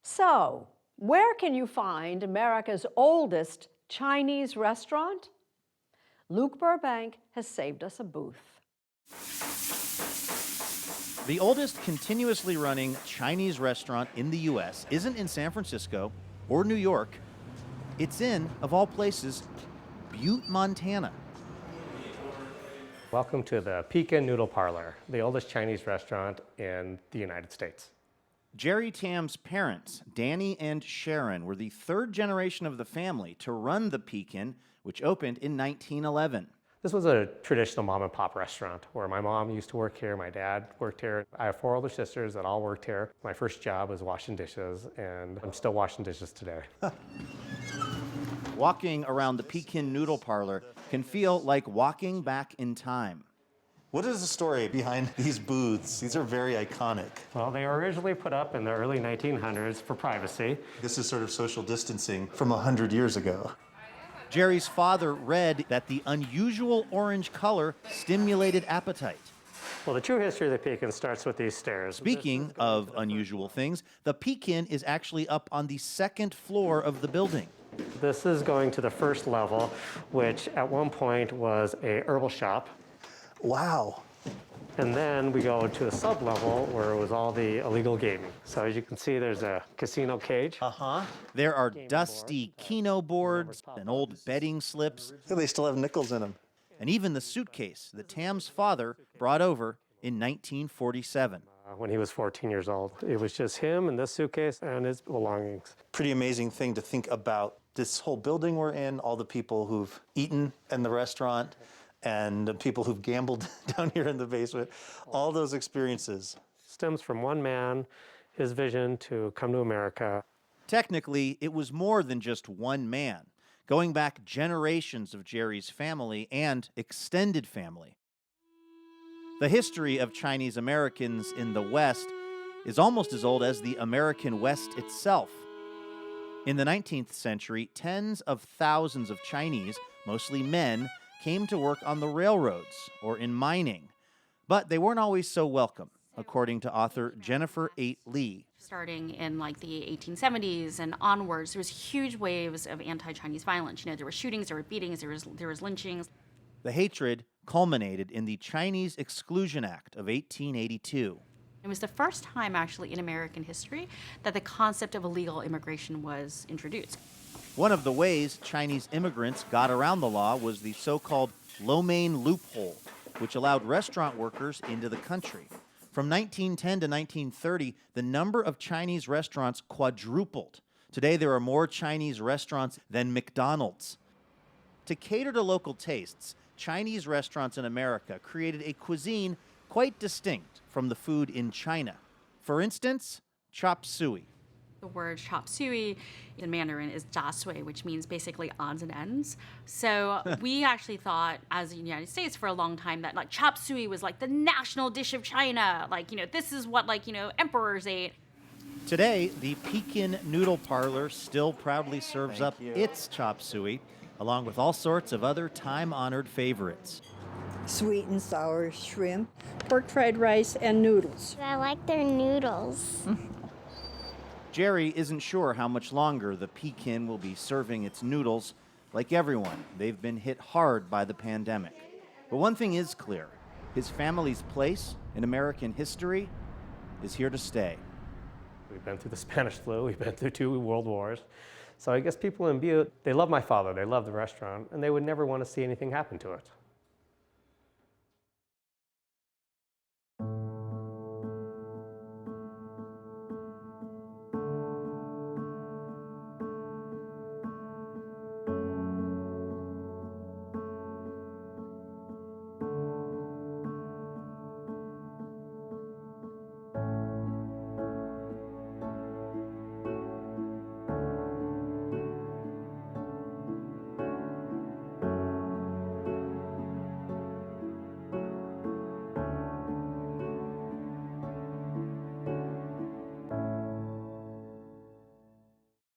So, where can you find America's oldest Chinese restaurant? Luke Burbank has saved us a booth. The oldest continuously running Chinese restaurant in the U.S. isn't in San Francisco or New York. It's in, of all places, Butte, Montana. Welcome to the Pekin Noodle Parlor, the oldest Chinese restaurant in the United States. Jerry Tam's parents, Danny and Sharon, were the third generation of the family to run the Pekin, which opened in 1911. This was a traditional mom and pop restaurant where my mom used to work here, my dad worked here. I have 4 older sisters that all worked here. My first job was washing dishes, and I'm still washing dishes today. Walking around the Pekin Noodle Parlor can feel like walking back in time. What is the story behind these booths? These are very iconic. Well, they were originally put up in the early 1900s for privacy. This is sort of social distancing from 100 years ago. Jerry's father read that the unusual orange color stimulated appetite. Well, the true history of the Pekin starts with these stairs. Speaking of unusual things, the Pekin is actually up on the 2nd floor of the building. This is going to the first level, which at one point was a herbal shop. Wow. And then we go to a sub-level where it was all the illegal gaming. So as you can see, there's a casino cage. There are dusty Keno boards and old betting slips, They still have nickels in them. and even the suitcase that Tam's father brought over in 1947. When he was 14 years old. It was just him and this suitcase and his belongings. Pretty amazing thing to think about this whole building we're in, all the people who've eaten in the restaurant, and the people who've gambled down here in the basement, all those experiences. Stems from one man, his vision to come to America. Technically, it was more than just one man, going back generations of Jerry's family and extended family. The history of Chinese Americans in the West is almost as old as the American West itself. In the 19th century, tens of thousands of Chinese, mostly men, came to work on the railroads or in mining. But they weren't always so welcome, according to author Jennifer 8 Lee. Starting in like the 1870s and onwards, there was huge waves of anti-Chinese violence. You know, there were shootings, there were beatings, there was lynchings. The hatred culminated in the Chinese Exclusion Act of 1882. It was the first time actually in American history that the concept of illegal immigration was introduced. One of the ways Chinese immigrants got around the law was the so-called lo mein loophole, which allowed restaurant workers into the country. From 1910 to 1930, the number of Chinese restaurants quadrupled. Today, there are more Chinese restaurants than McDonald's. To cater to local tastes, Chinese restaurants in America created a cuisine quite distinct from the food in China. For instance, chop suey. The word chop suey in Mandarin is jia sui, which means basically odds and ends. So we actually thought, as the United States for a long time, that like chop suey was like the national dish of China. Like, you know, this is what emperors ate. Today, the Pekin Noodle Parlor still proudly serves up its chop suey, along with all sorts of other time-honored favorites. Sweet and sour shrimp, pork fried rice, and noodles. I like their noodles. Jerry isn't sure how much longer the Pekin will be serving its noodles. Like everyone, they've been hit hard by the pandemic. But one thing is clear: his family's place in American history is here to stay. We've been through the Spanish flu, we've been through 2 world wars. So I guess people in Butte, they love my father, they love the restaurant, and they would never want to see anything happen to it.